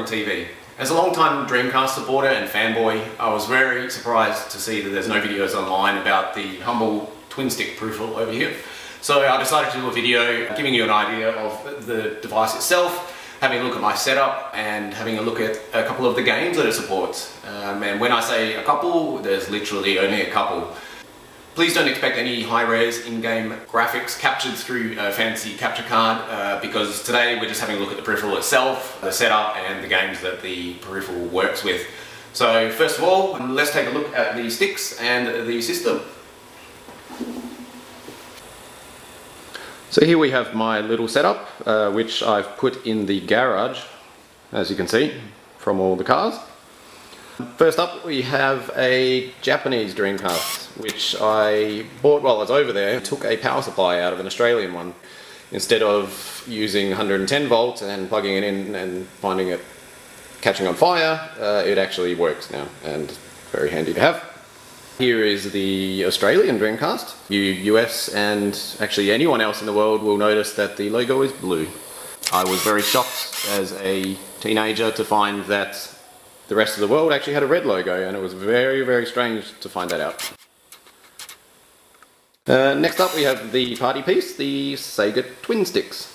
portable TV. As a long-time Dreamcast supporter and fanboy, I was very surprised to see that there's no videos online about the humble Twin Stick peripheral over here. So I decided to do a video giving you an idea of the device itself, having a look at my setup and having a look at a couple of the games that it supports. And when I say a couple, there's literally only a couple. Please don't expect any high-res in-game graphics captured through a fancy capture card because today we're just having a look at the peripheral itself, the setup and the games that the peripheral works with. So first of all, let's take a look at the sticks and the system. So here we have my little setup, which I've put in the garage, as you can see, from all the cars. First up we have a Japanese Dreamcast, which I bought while I was over there. I took a power supply out of an Australian one. Instead of using 110 volts and plugging it in and finding it catching on fire, it actually works now, and very handy to have. Here is the Australian Dreamcast. US and actually anyone else in the world will notice that the logo is blue. I was very shocked as a teenager to find that the rest of the world actually had a red logo, and it was very, very strange to find that out. Next up we have the party piece, the Sega Twin Sticks.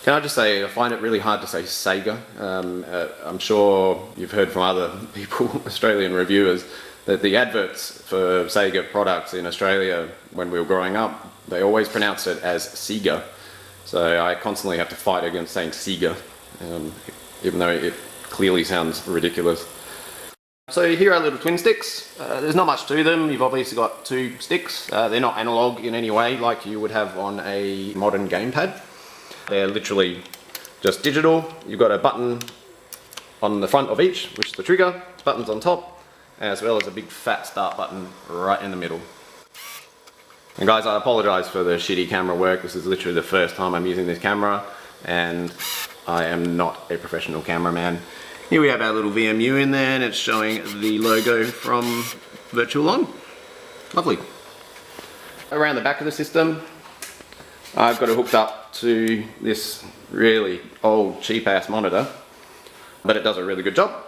Can I just say, I find it really hard to say Sega. I'm sure you've heard from other people, Australian reviewers, that the adverts for Sega products in Australia when we were growing up, they always pronounced it as Sega. So I constantly have to fight against saying Sega, even though it clearly sounds ridiculous. So here are little twin sticks. There's not much to them. You've obviously got two sticks. They're not analog in any way like you would have on a modern gamepad. They're literally just digital. You've got a button on the front of each, which is the trigger, buttons on top, as well as a big fat start button right in the middle. And guys, I apologise for the shitty camera work. This is literally the first time I'm using this camera, and I am not a professional cameraman. Here we have our little VMU in there, and it's showing the logo from Virtual On. Lovely. Around the back of the system, I've got it hooked up to this really old cheap ass monitor, but it does a really good job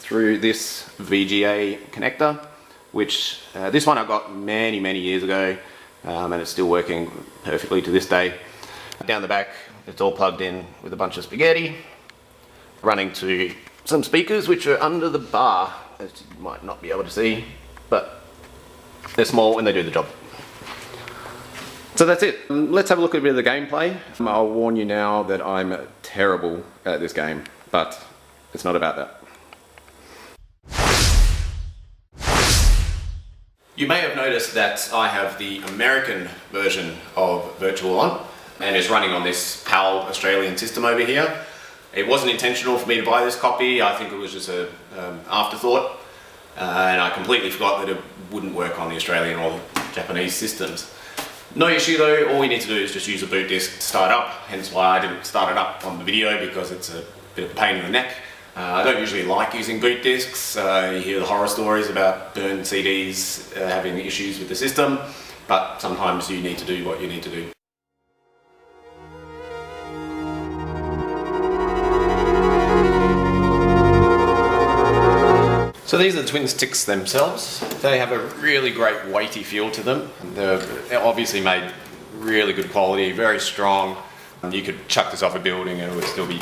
through this VGA connector, which this one I got many years ago, and it's still working perfectly to this day. Down the back it's all plugged in with a bunch of spaghetti, running to some speakers which are under the bar, as you might not be able to see, but they're small and they do the job. So that's it. Let's have a look at a bit of the gameplay. I'll warn you now that I'm terrible at this game, but it's not about that. You may have noticed that I have the American version of Virtual On, and it's running on this PAL Australian system over here. It wasn't intentional for me to buy this copy. I think it was just an afterthought, and I completely forgot that it wouldn't work on the Australian or Japanese systems. No issue though, all you need to do is just use a boot disk to start up, hence why I didn't start it up on the video, because it's a bit of a pain in the neck. I don't usually like using boot disks. You hear the horror stories about burned CDs having issues with the system, but sometimes you need to do what you need to do. So these are the twin sticks themselves. They have a really great weighty feel to them. They're obviously made really good quality, very strong. You could chuck this off a building and it would still be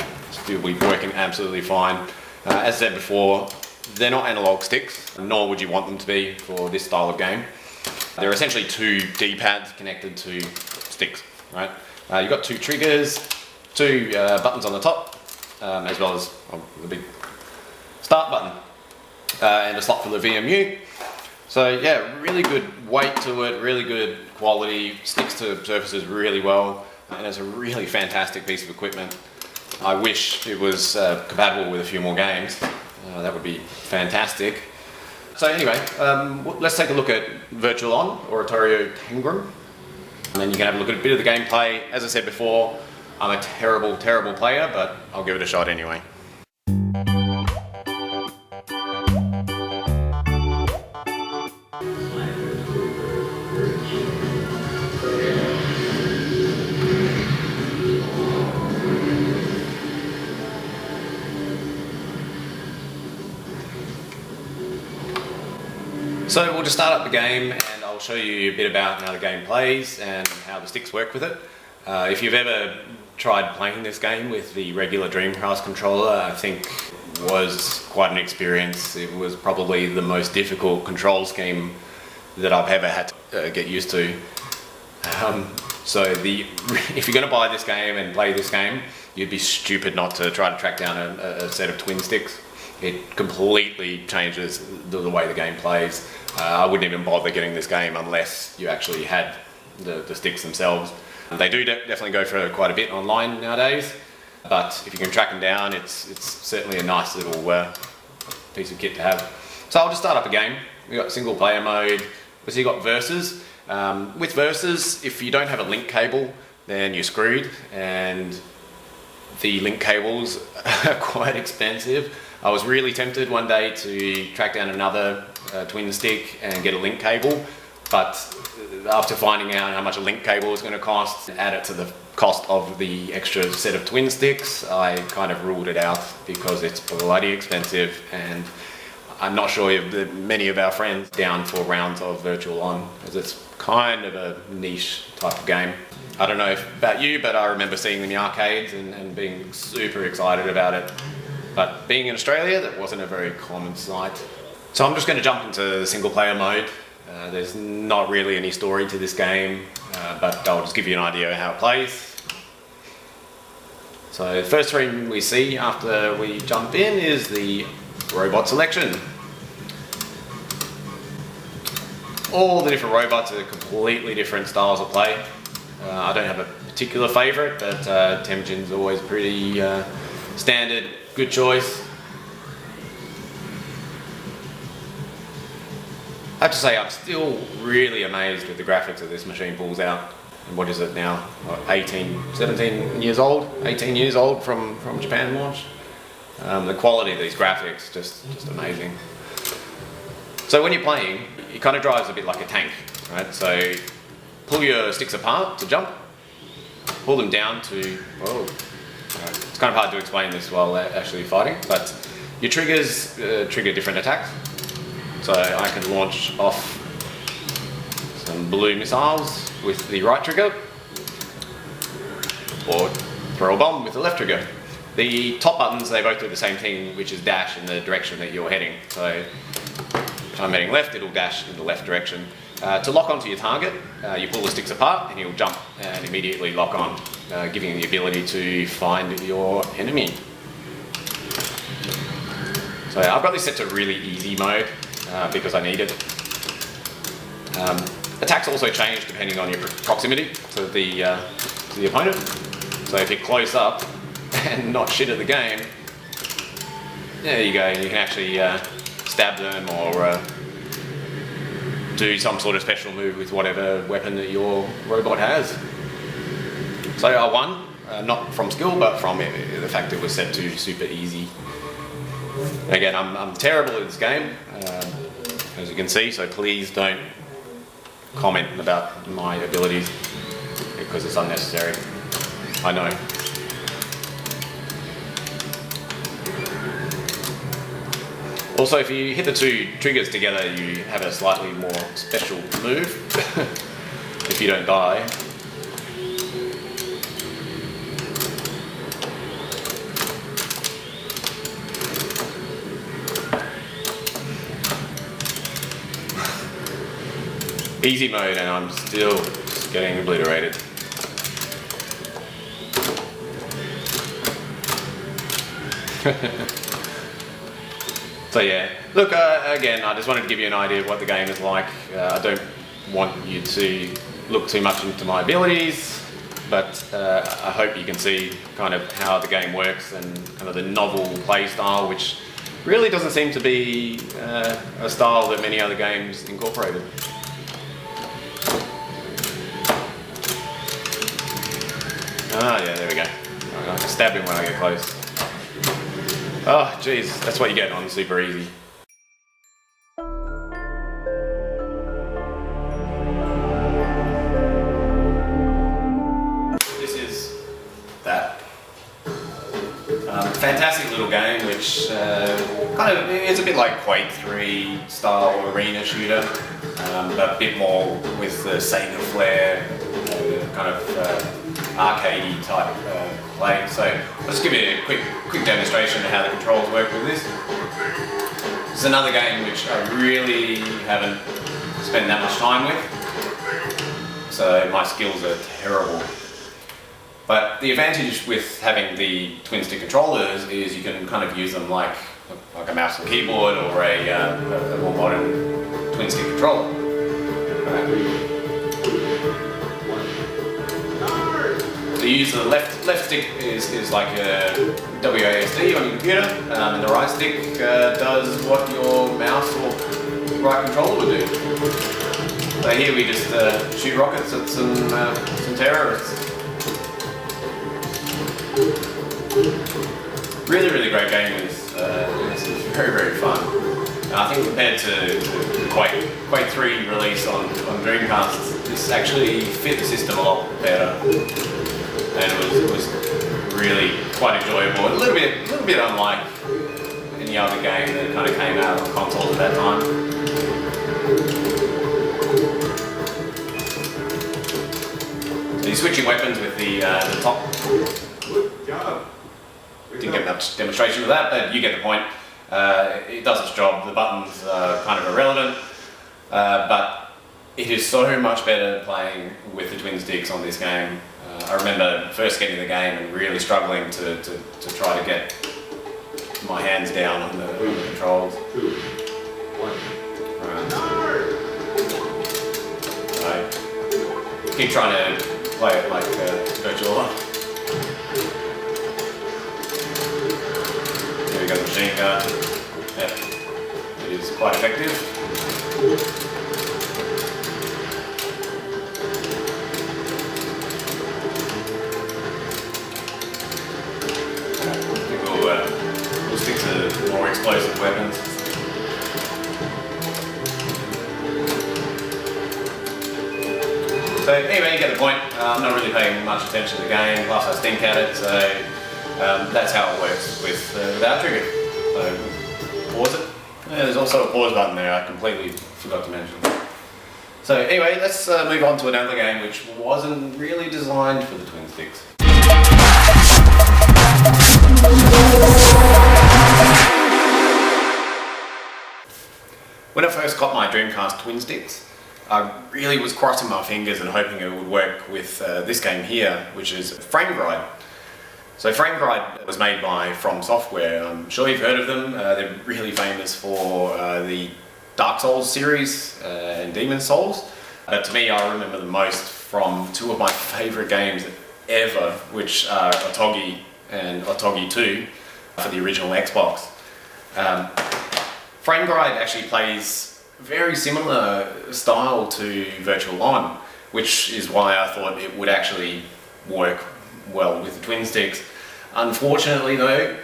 working absolutely fine. As I said before, they're not analog sticks, nor would you want them to be for this style of game. They're essentially two D-pads connected to sticks, right? You've got two triggers, two buttons on the top, as well as the big start button, and a slot for the VMU. So yeah, really good weight to it, really good quality, sticks to surfaces really well, and it's a really fantastic piece of equipment. I wish it was compatible with a few more games. That would be fantastic. So anyway, let's take a look at Virtual On, Oratorio Tangram, and then you can have a look at a bit of the gameplay. As I said before, I'm a terrible player, but I'll give it a shot anyway. So we'll just start up the game and I'll show you a bit about how the game plays and how the sticks work with it. If you've ever tried playing this game with the regular Dreamcast controller, I think was quite an experience. It was probably the most difficult control scheme that I've ever had to get used to. If you're going to buy this game and play this game, you'd be stupid not to try to track down a set of twin sticks. It completely changes the way the game plays. I wouldn't even bother getting this game unless you actually had the sticks themselves. They do definitely go for quite a bit online nowadays, but if you can track them down, it's certainly a nice little piece of kit to have. So I'll just start up a game. We've got single player mode, so you've got versus. With versus, if you don't have a link cable, then you're screwed, and the link cables are quite expensive. I was really tempted one day to track down another twin stick and get a link cable, but after finding out how much a link cable is going to cost, add it to the cost of the extra set of twin sticks, I kind of ruled it out because it's bloody expensive, and I'm not sure if many of our friends down for rounds of Virtual On, as it's kind of a niche type of game. I don't know about you, but I remember seeing them in the arcades and being super excited about it. But being in Australia, that wasn't a very common sight. So I'm just going to jump into the single player mode. There's not really any story to this game, but I'll just give you an idea of how it plays. So the first screen we see after we jump in is the robot selection. All the different robots are completely different styles of play. I don't have a particular favourite, but Temujin's always pretty standard, good choice. I have to say I'm still really amazed with the graphics that this machine pulls out. And what is it now? 17 years old? 18 years old from Japan launch. The quality of these graphics, just amazing. So when you're playing, it kind of drives a bit like a tank, right? So pull your sticks apart to jump, pull them down to, whoa. It's kind of hard to explain this while actually fighting, but your triggers trigger different attacks. So I can launch off some blue missiles with the right trigger, or throw a bomb with the left trigger. The top buttons, they both do the same thing, which is dash in the direction that you're heading. So if I'm heading left, it'll dash in the left direction. To lock onto your target, you pull the sticks apart and he'll jump and immediately lock on, giving you the ability to find your enemy. So I've got this set to really easy mode because I need it. Attacks also change depending on your proximity to the opponent. So if you're close up and not shit at the game, there you go, you can actually stab them or do some sort of special move with whatever weapon that your robot has. So I won, not from skill, but from the fact that it was set to super easy. Again, I'm terrible at this game, as you can see, so please don't comment about my abilities because it's unnecessary. I know. Also, if you hit the two triggers together, you have a slightly more special move if you don't die. Easy mode, and I'm still just getting obliterated. So yeah, look, again, I just wanted to give you an idea of what the game is like. I don't want you to look too much into my abilities, but I hope you can see kind of how the game works and kind of the novel play style, which really doesn't seem to be a style that many other games incorporated. Ah, yeah, there we go. I can stab him when I get close. Oh, jeez, that's what you get on super easy. This is that. fantastic little game which kind of is a bit like Quake 3 style arena shooter, but a bit more with the Sega flair, kind of arcadey type play. So I'll just give you a quick demonstration of how the controls work with this. This is another game which I really haven't spent that much time with, so my skills are terrible. But the advantage with having the twin stick controllers is you can kind of use them like a mouse and keyboard or a more modern twin stick controller. So you use the left stick is like a WASD on your computer, and the right stick does what your mouse or right controller would do. So here we just shoot rockets at some terrorists. Really great game. It's very fun. I think compared to Quake 3 release on Dreamcast, this actually fit the system a lot better, and it was really quite enjoyable. A little bit unlike any other game that kind of came out on consoles at that time. So you're switching weapons with the top. Good job. Didn't get much demonstration of that, but you get the point. It does its job. The buttons are kind of irrelevant, but it is so much better playing with the twin sticks on this game. I remember first getting the game and really struggling to try to get my hands down on the controls. Right. So keep trying to play it like virtual. Here we go, the machine gun. Yep, it is quite effective. I think we'll stick to more explosive weapons. So anyway, you get the point. I'm not really paying much attention to the game, plus I stink at it, so that's how it works without trigger. So pause it. Yeah, there's also a pause button there, I completely forgot to mention. So anyway, let's move on to another game which wasn't really designed for the twin sticks. When I first got my Dreamcast Twin Sticks, I really was crossing my fingers and hoping it would work with this game here, which is Frame Gride. So Frame Gride was made by From Software. I'm sure you've heard of them. They're really famous for the Dark Souls series and Demon Souls. But to me, I remember the most from two of my favourite games ever, which are Otogi and Otogi 2 for the original Xbox. Frame Gride actually plays very similar style to Virtual On, which is why I thought it would actually work well with the twin sticks. Unfortunately though,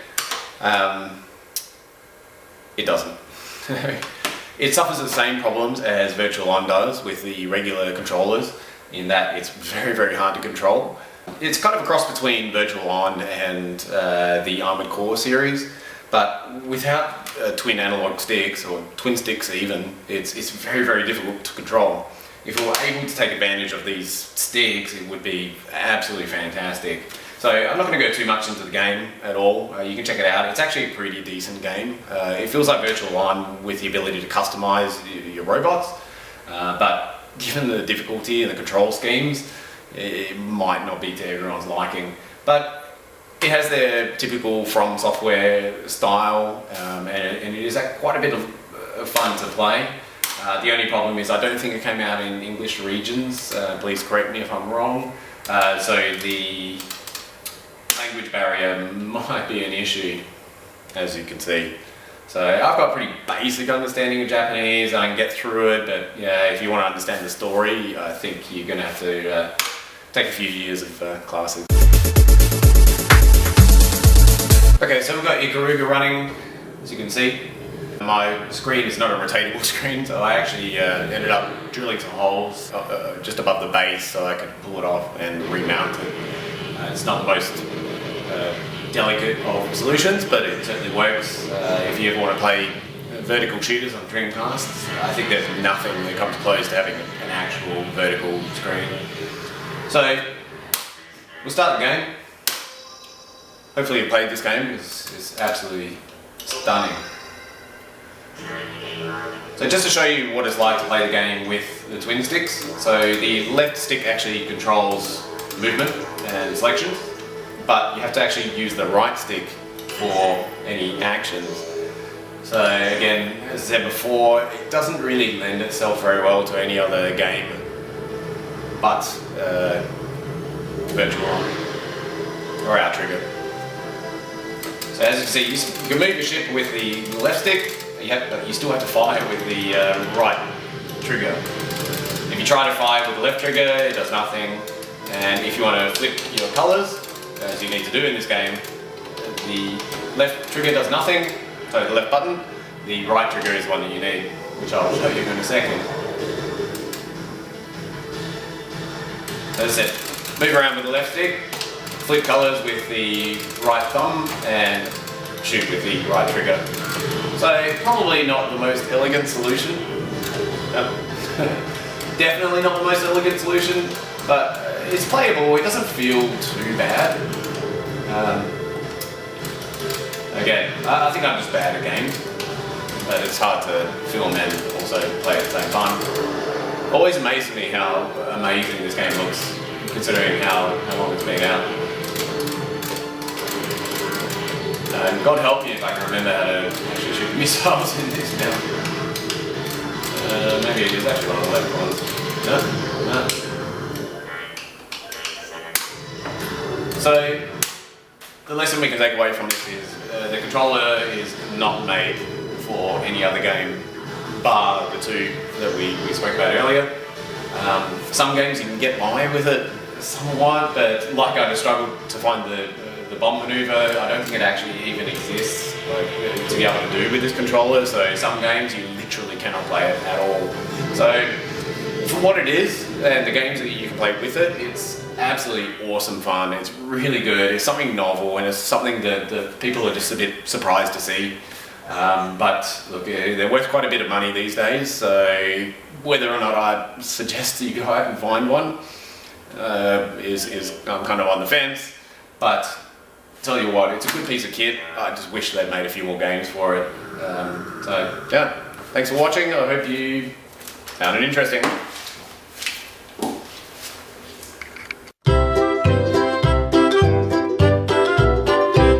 it doesn't. It suffers the same problems as Virtual On does with the regular controllers, in that it's very hard to control. It's kind of a cross between Virtual On and the Armored Core series, but without twin analog sticks, or twin sticks even, it's very difficult to control. If we were able to take advantage of these sticks, it would be absolutely fantastic. So I'm not going to go too much into the game at all. You can check it out. It's actually a pretty decent game. It feels like Virtual On with the ability to customize your robots, but given the difficulty and the control schemes, it might not be to everyone's liking. But it has their typical From Software style, and it is quite a bit of fun to play. The only problem is I don't think it came out in English regions. Please correct me if I'm wrong. So the language barrier might be an issue, as you can see. So I've got a pretty basic understanding of Japanese, I can get through it, but yeah, if you want to understand the story, I think you're going to have to take a few years of classes. Okay, so we've got Ikaruga running, as you can see. My screen is not a rotatable screen, so I actually ended up drilling some holes just above the base so I could pull it off and remount it. It's not the most delicate of solutions, but it certainly works. If you ever want to play vertical shooters on Dreamcast, I think there's nothing that comes close to having an actual vertical screen. So, we'll start the game. Hopefully you played this game, it's absolutely stunning. So just to show you what it's like to play the game with the twin sticks, so the left stick actually controls movement and selection, but you have to actually use the right stick for any actions. So again, as I said before, it doesn't really lend itself very well to any other game but Virtual On, or Outrigger. So as you can see, you can move your ship with the left stick, you still have to fire with the right trigger. If you try to fire with the left trigger, it does nothing. And if you want to flip your colours, as you need to do in this game, the left trigger does nothing, so the left button. The right trigger is one that you need, which I'll show you in a second. As I said, move around with the left stick, flip colours with the right thumb, and shoot with the right trigger. So probably not the most elegant solution. Definitely not the most elegant solution, but it's playable. It doesn't feel too bad. Again, I think I'm just bad at games, but it's hard to film and also play at the same time. Always amazes me how amazing this game looks, considering how long it's been out. And God help you if I can remember how to actually shoot missiles in this now. Maybe it is actually one of the left ones. No. So, the lesson we can take away from this is the controller is not made for any other game bar the two that we spoke about earlier. Some games you can get by with it somewhat, but like I just struggled to find the bomb maneuver. I don't think it actually even exists to be able to do with this controller, so some games you literally cannot play it at all. So for what it is, and the games that you can play with it, it's absolutely awesome fun. It's really good, it's something novel, and it's something that people are just a bit surprised to see. But look, they're worth quite a bit of money these days, so whether or not I'd suggest that you go out and find one I'm kind of on the fence. But tell you what, it's a good piece of kit. I just wish they'd made a few more games for it. So yeah, thanks for watching. I hope you found it interesting.